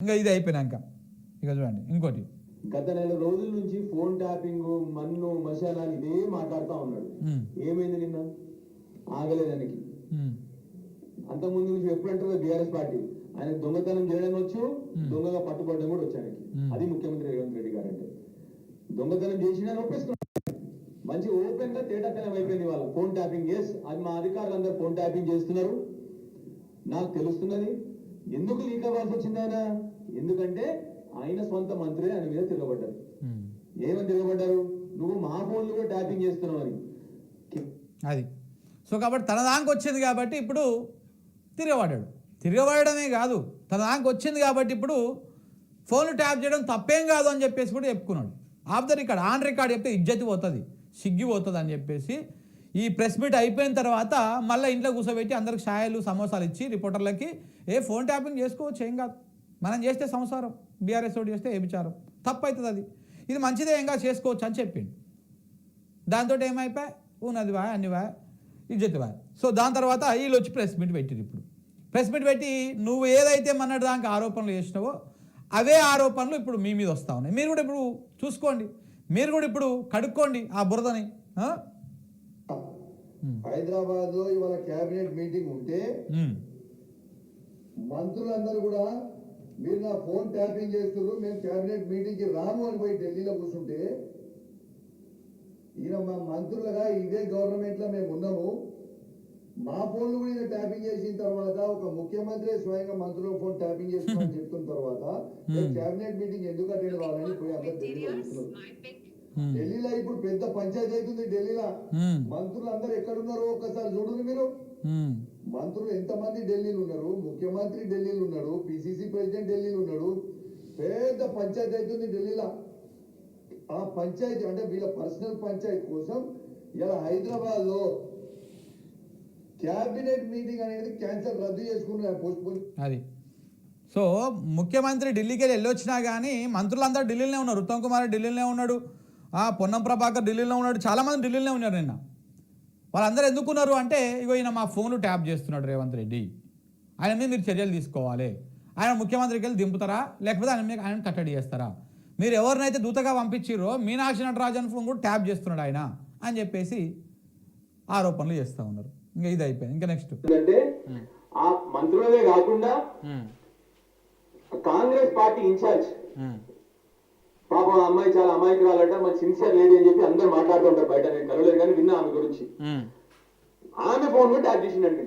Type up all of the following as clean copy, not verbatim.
ఇంకా ఇది అయిపోయినాక ఇక చూడండి ఇంకోటి. గత నెల రోజుల నుంచి ఫోన్ ట్యాపింగ్ మన్ను మశానాలు ఇదే మాట్లాడుతూ ఉన్నాడు. ఏమైంది నిన్న? ఆగలేదానికి. అంతకుముందు నుంచి ఎప్పుడు అంటారు బీఆర్ఎస్ పార్టీ ఆయన దొంగతనం చేయడం వచ్చు, దొంగగా పట్టుబడడం కూడా వచ్చానికి. అది ముఖ్యమంత్రి రేవంత్ రెడ్డి గారు అంటే దొంగతనం చేసినా ఒప్పేసుకున్నాడు. మంచి ఓపెన్ గా తేటతనం అయిపోయింది వాళ్ళ ఫోన్ ట్యాపింగ్. ఎస్, అది మా అధికారులు అందరూ ఫోన్ ట్యాపింగ్ చేస్తున్నారు. నాకు తెలుస్తున్నది. ఎందుకు లీక్ అవ్వాల్సి వచ్చింది ఆయన? ఎందుకంటే ఆయన సొంత మంత్రి ఆయన మీద తిరగబడ్డారు. ఏమని తిరగబడ్డారు? నువ్వు మా ఫోన్లు కూడా ట్యాపింగ్ చేస్తున్నావు అని. అది సో కాబట్టి తన దానికి వచ్చింది కాబట్టి ఇప్పుడు తిరగబడ్డాడు. తిరగబడమే కాదు, తన దానికి వచ్చింది కాబట్టి ఇప్పుడు ఫోన్లు ట్యాప్ చేయడం తప్పేం కాదు అని చెప్పేసి కూడా చెప్పుకున్నాడు. Of the record, on record చెప్తే ఇజ్జతి పోతుంది, సిగ్గి పోతుంది అని చెప్పేసి ఈ ప్రెస్ మీట్ అయిపోయిన తర్వాత మళ్ళీ ఇంట్లో కూర్చోబెట్టి అందరికి ఛాయలు సమోసాలు ఇచ్చి రిపోర్టర్లకి ఫోన్ ట్యాపింగ్ చేసుకోవచ్చు, ఏం కాదు, మనం చేస్తే సంసారం, బీఆర్ఎస్ ఓడి చేస్తే ఏ విచారం, తప్పు అవుతుంది, అది ఇది మంచిదే, ఏం కాదు, చేసుకోవచ్చు అని చెప్పిండు. దాంతో ఏమైపోయా ఉన్నది వా అన్ని వా ఇజ్జతి వా. సో దాని తర్వాత వీళ్ళు వచ్చి ప్రెస్ మీట్ పెట్టిరు. ఇప్పుడు ప్రెస్ మీట్ పెట్టి నువ్వు ఏదైతే మొన్నటి దానికి ఆరోపణలు చేసినావో అవే ఆరోపణలు ఇప్పుడు మీ మీద వస్తూ ఉన్నాయి. మీరు కూడా ఇప్పుడు చూసుకోండి, మీరు కూడా ఇప్పుడు కడుక్కోండి ఆ బురదని. హైదరాబాద్ లో ఇవాళ క్యాబినెట్ మీటింగ్ ఉంటే మంత్రులందరూ కూడా మీరు నా ఫోన్ ట్యాపింగ్ చేస్తున్నారు, మేము క్యాబినెట్ మీటింగ్ కి రాము అని పోయి ఢిల్లీలో కూర్చుంటే ఈయన మా మంత్రులుగా ఇదే గవర్నమెంట్ లో మేము ఉన్నాము, మా ఫోన్లు కూడా ఈయన ట్యాపింగ్ చేసిన తర్వాత ఒక ముఖ్యమంత్రి స్వయంగా మంత్రుల ఫోన్ ట్యాపింగ్ చేస్తున్నామని చెప్తున్న తర్వాత క్యాబినెట్ మీటింగ్ ఎందుకు అటెండ్ కావాలని పోయి అందరు ఢిల్లీలో కూర్చున్నారు. ఢిల్లీలో ఇప్పుడు పెద్ద పంచాయతీ అవుతుంది. ఢిల్లీలో మంత్రులు అందరు ఎక్కడున్నారో ఒక్కసారి చూడండి మీరు. మంత్రులు ఎంతమంది ఢిల్లీలో ఉన్నారు, ముఖ్యమంత్రి ఢిల్లీలో ఉన్నాడు, పిసిసి ప్రెసిడెంట్ ఢిల్లీలో ఉన్నాడు, పెద్ద పంచాయతీ అవుతుంది ఢిల్లీలో. ఆ పంచాయతీ అంటే వీళ్ళ పర్సనల్ పంచాయతీ కోసం ఇలా హైదరాబాద్ లో క్యాబినెట్ మీటింగ్ అనేది క్యాన్సల్, రద్దు చేసుకున్నారు, పోస్ట్పోన్. అది సో ముఖ్యమంత్రి ఢిల్లీకి వెళ్ళొచ్చినా కానీ మంత్రులందరూ ఢిల్లీలోనే ఉన్నారు. ఉత్తమ్ కుమార్ ఢిల్లీలోనే ఉన్నాడు, పొన్నం ప్రభాకర్ ఢిల్లీలో ఉన్నాడు, చాలామంది ఢిల్లీలోనే ఉన్నారు. నిన్న వాళ్ళందరూ ఎందుకున్నారు అంటే ఇగో ఈయన మా ఫోన్లు ట్యాప్ చేస్తున్నాడు రేవంత్ రెడ్డి, ఆయన మీద మీరు చర్యలు తీసుకోవాలి, ఆయన ముఖ్యమంత్రికి వెళ్ళి దింపుతారా లేకపోతే ఆయన మీద ఆయన కట్టడి చేస్తారా, మీరు ఎవరినైతే దూతగా పంపించారో మీనాక్షి నటరాజన్ ఫోన్ కూడా ట్యాప్ చేస్తున్నాడు ఆయన అని చెప్పేసి ఆరోపణలు చేస్తూ ఉన్నారు. ఇంకా ఇది అయిపోయింది. ఇంకా నెక్స్ట్ అంటే ఆ మంత్రులే కాకుండా కాంగ్రెస్ పార్టీ ఇన్ఛార్జ్ పాపం ఆ అమ్మాయి చాలా అమాయకురాలట, మన సిన్సియర్ లేడీ అని చెప్పి అందరూ మాట్లాడుతుంటారు బయట. నేను కలవలేదు కానీ విన్నా ఆమె గురించి. ఆమె ఫోన్ కూడా ట్యాప్ చేసిందండి.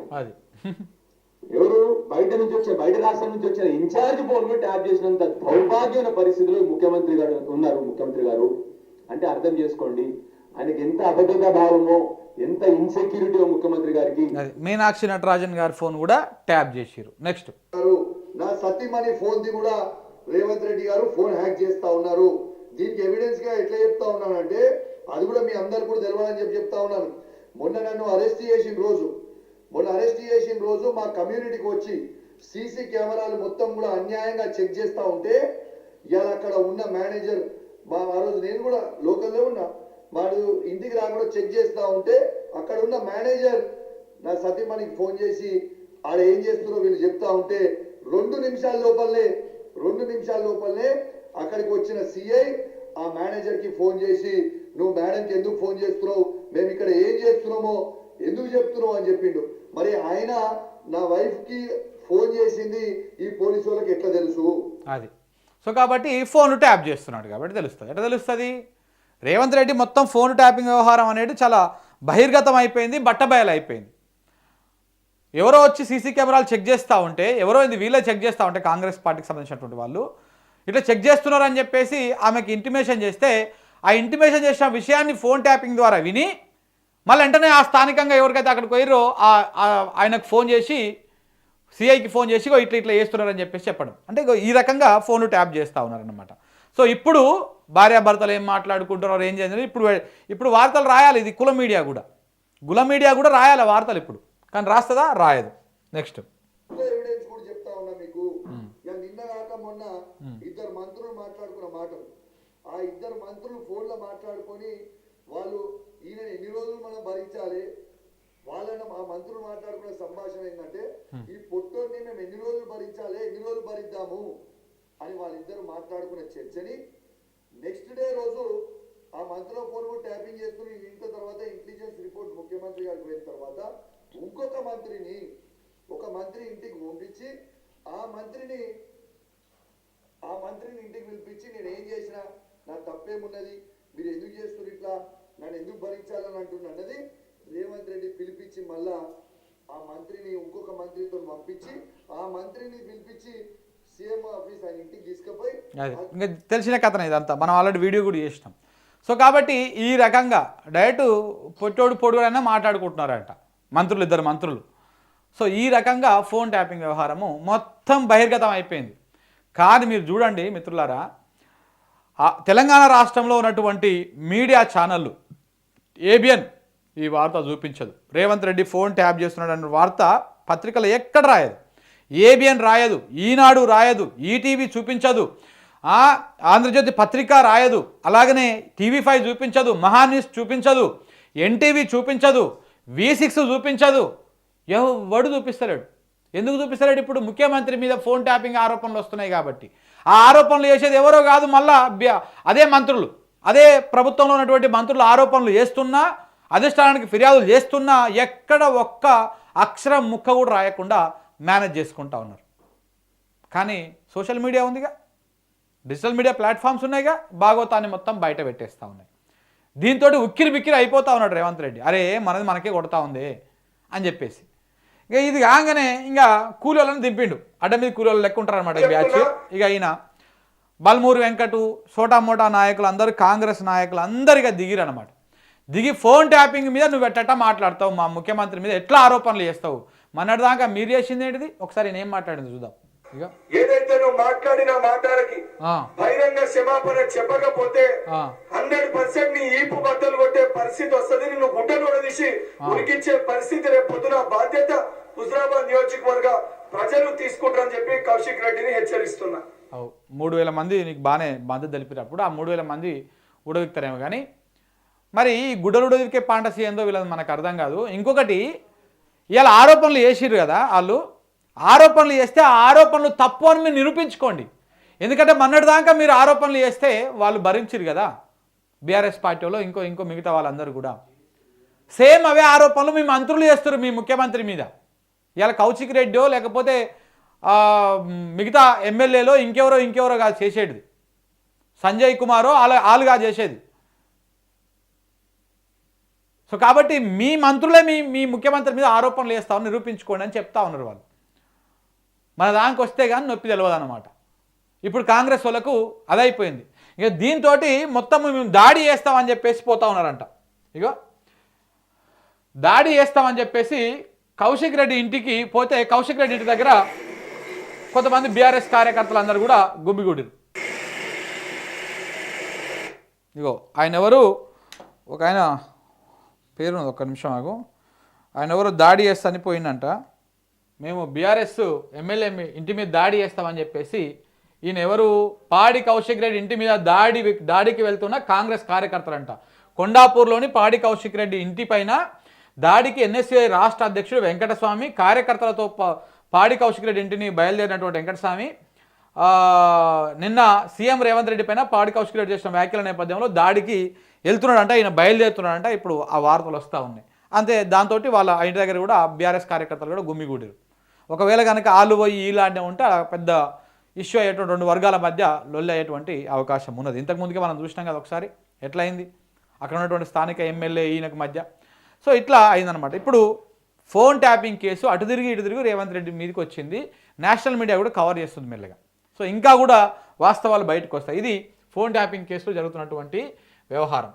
ఎవరు? బయట నుంచి వచ్చే, బయట రాష్ట్రం నుంచి వచ్చిన ఇన్ఛార్జ్ ఫోన్ కూడా ట్యాప్ చేసినంత దౌర్భాగ్యమైన పరిస్థితిలో ముఖ్యమంత్రి గారు ఉన్నారు. ముఖ్యమంత్రి గారు అంటే అర్థం చేసుకోండి ఆయనకి ఎంత అభద్రతా భావమో, ఎంత ఇన్సెక్యూరిటీ ముఖ్యమంత్రి గారికి. మీనాక్షి నటరాజన్ గారి ఫోన్ కూడా ట్యాప్ చేశారు. నెక్స్ట్ నా సతీమణి ఫోన్ ది కూడా రేవంత్ రెడ్డి గారు ఫోన్ హ్యాక్ చేస్తా ఉన్నారు. దీనికి ఎవిడెన్స్ గా ఎట్లా చెప్తా ఉన్నానంటే అది కూడా మీ అందరు కూడా తెలవాలని చెప్పి చెప్తా ఉన్నాను. మొన్న నన్ను అరెస్ట్ చేసిన రోజు మా కమ్యూనిటీకి వచ్చి సీసీ కెమెరాలు మొత్తం కూడా అన్యాయంగా చెక్ చేస్తా ఉంటే ఇలా అక్కడ ఉన్న మేనేజర్, ఆ రోజు నేను కూడా లోకల్లో ఉన్నా, వాడు ఇంటికి రాకుండా చెక్ చేస్తా ఉంటే అక్కడ ఉన్న మేనేజర్ నా సతీమణికి ఫోన్ చేసి ఆడ ఏం చేస్తున్నారో వీళ్ళు చెప్తా ఉంటే 2 నిమిషాల లోపలనే అక్కడికి వచ్చిన సిఐ ఆ మేనేజర్ కి ఫోన్ చేసి నువ్వు మేడంకి ఎందుకు ఫోన్ చేస్తున్నావు, మేము ఇక్కడ ఏం చేస్తున్నామో ఎందుకు చెప్తున్నావు అని చెప్పిండు. మరి ఆయన నా వైఫ్ కి ఫోన్ చేసింది ఈ పోలీసు వాళ్ళకి ఎట్లా తెలుసు? అది సో కాబట్టి ఫోన్ ట్యాప్ చేస్తున్నాడు కాబట్టి తెలుస్తుంది. ఎట్లా తెలుస్తుంది? రేవంత్ రెడ్డి మొత్తం ఫోన్ ట్యాపింగ్ వ్యవహారం అనేది చాలా బహిర్గతం అయిపోయింది, బట్టబయలు అయిపోయింది. ఎవరో వచ్చి సీసీ కెమెరాలు చెక్ చేస్తూ ఉంటే, ఎవరో ఇది వీళ్ళే చెక్ చేస్తూ ఉంటే కాంగ్రెస్ పార్టీకి సంబంధించినటువంటి వాళ్ళు ఇట్లా చెక్ చేస్తున్నారు అని చెప్పేసి ఆమెకి ఇంటిమేషన్ చేస్తే ఆ ఇంటిమేషన్ చేసిన విషయాన్ని ఫోన్ ట్యాపింగ్ ద్వారా విని మళ్ళీ వెంటనే ఆ స్థానికంగా ఎవరికైతే అక్కడికి పోయారో ఆయనకు ఫోన్ చేసి సిఐకి ఫోన్ చేసి ఇట్లా చేస్తున్నారని చెప్పేసి చెప్పడం. అంటే ఈ రకంగా ఫోన్ ట్యాప్ చేస్తూ ఉన్నారన్నమాట. సో ఇప్పుడు భార్యాభర్తలు ఏం మాట్లాడుకుంటున్నారు, ఏం చేయాలి, ఇప్పుడు వార్తలు రాయాలి. ఇది కుల మీడియా కూడా రాయాలి వార్తలు ఇప్పుడు, కానీ రాస్తుందా? రాయదు. నెక్స్ట్ ఎవిడెన్స్ కూడా చెప్తా ఉన్నా మీకు. నిన్న కాక మొన్న 2 మంత్రులు మాట్లాడుకున్న మాటలు, ఆ 2 మంత్రులు ఫోన్లో మాట్లాడుకొని వాళ్ళు ఈయన ఎన్ని రోజులు మనం భరించాలి, వాళ్ళని ఆ మంత్రులు మాట్లాడుకునే సంభాషణ ఏంటంటే ఈ పొట్టోని మేము ఎన్ని రోజులు భరించాలి, ఎన్ని రోజులు భరిద్దాము, అని వాళ్ళిద్దరు మాట్లాడుకున్న చర్చని నెక్స్ట్ డే రోజు ఆ మంత్రిలో ఫోన్ కూడా ట్యాపింగ్ చేసుకుని ఇంత తర్వాత ఇంటెలిజెన్స్ రిపోర్ట్ ముఖ్యమంత్రి గారికి పోయిన తర్వాత ఇంకొక మంత్రిని ఒక మంత్రి ఇంటికి పంపించి ఆ మంత్రిని ఇంటికి పిలిపించి నేను ఏం చేసినా నా తప్పేమున్నది, మీరు ఎందుకు చేస్తున్నారు ఇట్లా, నన్ను ఎందుకు భరించాలని అంటున్నది రేవంత్ రెడ్డి పిలిపించి మళ్ళా ఆ మంత్రిని ఇంకొక మంత్రితో పంపించి ఆ మంత్రిని పిలిపించి సీఎం ఆఫీస్ ఆయన ఇంటికి తీసుకుపోయి ఇంకా తెలిసిన కథనే ఇదంతా, మనం ఆల్రెడీ వీడియో కూడా చేసినాం. సో కాబట్టి ఈ రకంగా డైరెక్ట్ పొడుగుడైనా మాట్లాడుకుంటున్నారంట మంత్రులు, ఇద్దరు మంత్రులు. సో ఈ రకంగా ఫోన్ ట్యాపింగ్ వ్యవహారము మొత్తం బహిర్గతం అయిపోయింది. కానీ మీరు చూడండి మిత్రులారా, తెలంగాణ రాష్ట్రంలో ఉన్నటువంటి మీడియా ఛానళ్ళు ఏబిఎన్ ఈ వార్త చూపించదు. రేవంత్ రెడ్డి ఫోన్ ట్యాప్ చేస్తున్నాడు వార్త పత్రికలు ఎక్కడ రాయదు. ఏబిఎన్ రాయదు, ఈనాడు రాయదు, ఈటీవీ చూపించదు, ఆంధ్రజ్యోతి పత్రిక రాయదు, అలాగనే టీవీ5 చూపించదు, మహాన్యూస్ చూపించదు, ఎన్టీవీ చూపించదు, V6 చూపించదు. ఎవడు చూపిస్తలేడు. ఎందుకు చూపిస్తలేడు? ఇప్పుడు ముఖ్యమంత్రి మీద ఫోన్ ట్యాపింగ్ ఆరోపణలు వస్తున్నాయి కాబట్టి. ఆ ఆరోపణలు చేసేది ఎవరో కాదు, మళ్ళా అదే మంత్రులు, అదే ప్రభుత్వంలో ఉన్నటువంటి మంత్రులు ఆరోపణలు చేస్తున్నా, అధిష్టానానికి ఫిర్యాదులు చేస్తున్నా ఎక్కడ ఒక్క అక్షరం ముక్క కూడా రాయకుండా మేనేజ్ చేసుకుంటా ఉన్నారు. కానీ సోషల్ మీడియా ఉందిగా, డిజిటల్ మీడియా ప్లాట్ఫామ్స్ ఉన్నాయిగా, భాగవతాన్ని మొత్తం బయట పెట్టేస్తూ ఉన్నాయి. దీంతో ఉక్కిరి బిక్కిరి అయిపోతూ ఉన్నాడు రేవంత్ రెడ్డి. అరే మనది మనకే కొడతా ఉంది అని చెప్పేసి. ఇక ఇది కాగానే ఇంకా కూలీలను దింపిండు. అడ్డ మీద కూలీలు లెక్క ఉంటారు అనమాట ఈ బ్యాచ్. ఇక ఈయన బల్మూరి వెంకటు, సోటా మోటా నాయకులు అందరూ, కాంగ్రెస్ నాయకులు అందరిగా దిగిరు అనమాట. దిగి ఫోన్ ట్యాపింగ్ మీద నువ్వు ఎట్టా మాట్లాడతావు, మా ముఖ్యమంత్రి మీద ఎట్లా ఆరోపణలు చేస్తావు, మొన్నటిదాకా మీరు చేసింది ఏంటిది, ఒకసారి నేను ఏం మాట్లాడింది చూద్దాం. ఇక ఏదైతే నువ్వు మాట్లాడిన మాటలకి బహిరంగ క్షమాపణ చెప్పకపోతే 100% నీ ఈపు బద్దలు కొట్టే పరిస్థితి వస్తుంది. నిన్ను గుడ్డలు ఉడదీసి ఉరికించే పరిస్థితి రేపు పొద్దున బాధ్యత హుజరాబాద్ నియోజకవర్గ ప్రజలు తీసుకుంటారని చెప్పి కౌశిక్ రెడ్డిని హెచ్చరిస్తున్నా. 3000 మంది నీకు బాగానే మద్దతు తెలిపినప్పుడు ఆ 3000 మంది ఉడవిక్తారేమో, కానీ మరి ఈ గుడ్డలు ఉడవికే పాంటసీ ఏందో వీళ్ళది మనకు అర్థం కాదు. ఇంకొకటి, ఇవాళ ఆరోపణలు చేసిర్రు కదా వాళ్ళు, ఆరోపణలు చేస్తే ఆ ఆరోపణలు తప్పు అని మీరు నిరూపించుకోండి. ఎందుకంటే మొన్నటిదాకా మీరు ఆరోపణలు చేస్తే వాళ్ళు భరించిరు కదా, బీఆర్ఎస్ పార్టీలో ఇంకో మిగతా వాళ్ళందరూ కూడా సేమ్ అవే ఆరోపణలు మీ మంత్రులు చేస్తారు మీ ముఖ్యమంత్రి మీద. ఇవాళ కౌశిక్ రెడ్డో లేకపోతే మిగతా ఎమ్మెల్యేలో ఇంకెవరో కాదు చేసేది, సంజయ్ కుమారో ఆలుగా చేసేది. సో కాబట్టి మీ మంత్రులే మీ ముఖ్యమంత్రి మీద ఆరోపణలు చేస్తామని నిరూపించుకోండి అని చెప్తా ఉన్నారు వాళ్ళు. మన దానికి వస్తే కానీ నొప్పి తెలియదు అనమాట. ఇప్పుడు కాంగ్రెస్ వాళ్ళకు అదైపోయింది. ఇక దీంతో మొత్తం మేము దాడి చేస్తామని చెప్పేసి పోతా ఉన్నారంట. ఇక దాడి చేస్తామని చెప్పేసి కౌశిక్ రెడ్డి ఇంటికి పోతే, కౌశిక్ రెడ్డి ఇంటి దగ్గర కొంతమంది బీఆర్ఎస్ కార్యకర్తలు అందరూ కూడా గుమ్మిగూడిరు. ఇగో ఆయన ఎవరు, ఒక ఆయన పేరు ఒక్క నిమిషం ఆగు, ఆయన ఎవరు దాడి చేస్తాని పోయిందంట. మేము బీఆర్ఎస్ ఎమ్మెల్యే ఇంటి మీద దాడి చేస్తామని చెప్పేసి ఈయన ఎవరు, పాడి కౌశిక్ రెడ్డి ఇంటి మీద దాడికి వెళ్తున్న కాంగ్రెస్ కార్యకర్తలంట. కొండాపూర్లోని పాడి కౌశిక్ రెడ్డి ఇంటి పైన దాడికి ఎన్ఎస్యుఐ రాష్ట్ర అధ్యక్షుడు వెంకటస్వామి, కార్యకర్తలతో పాడి కౌశిక్ రెడ్డి ఇంటిని బయలుదేరినటువంటి వెంకటస్వామి నిన్న సీఎం రేవంత్ రెడ్డి పైన పాడి కౌశిక్ రెడ్డి చేసిన వ్యాఖ్యల నేపథ్యంలో దాడికి వెళ్తున్నాడంట, ఈయన బయలుదేరుతున్నాడంట. ఇప్పుడు ఆ వార్తలు వస్తూ ఉన్నాయి. అంతే, దాంతో వాళ్ళ ఇంటి దగ్గర కూడా బీఆర్ఎస్ కార్యకర్తలు కూడా గుమ్మిగూడారు. ఒకవేళ కనుక ఆలు పోయి ఇలాంటివి ఉంటే పెద్ద ఇష్యూ అయ్యేటువంటి 2 వర్గాల మధ్య లొల్లి అయ్యేటువంటి అవకాశం ఉన్నది. ఇంతకుముందుకే మనం చూసినాం కదా ఒకసారి ఎట్లయింది అక్కడ ఉన్నటువంటి స్థానిక ఎమ్మెల్యే ఈయనకు మధ్య. సో ఇట్లా అయిందనమాట. ఇప్పుడు ఫోన్ ట్యాపింగ్ కేసు అటు తిరిగి రేవంత్ రెడ్డి మీదకి వచ్చింది. నేషనల్ మీడియా కూడా కవర్ చేస్తుంది మెల్లగా. సో ఇంకా కూడా వాస్తవాలు బయటకు వస్తాయి. ఇది ఫోన్ ట్యాపింగ్ కేసులో జరుగుతున్నటువంటి వ్యవహారం.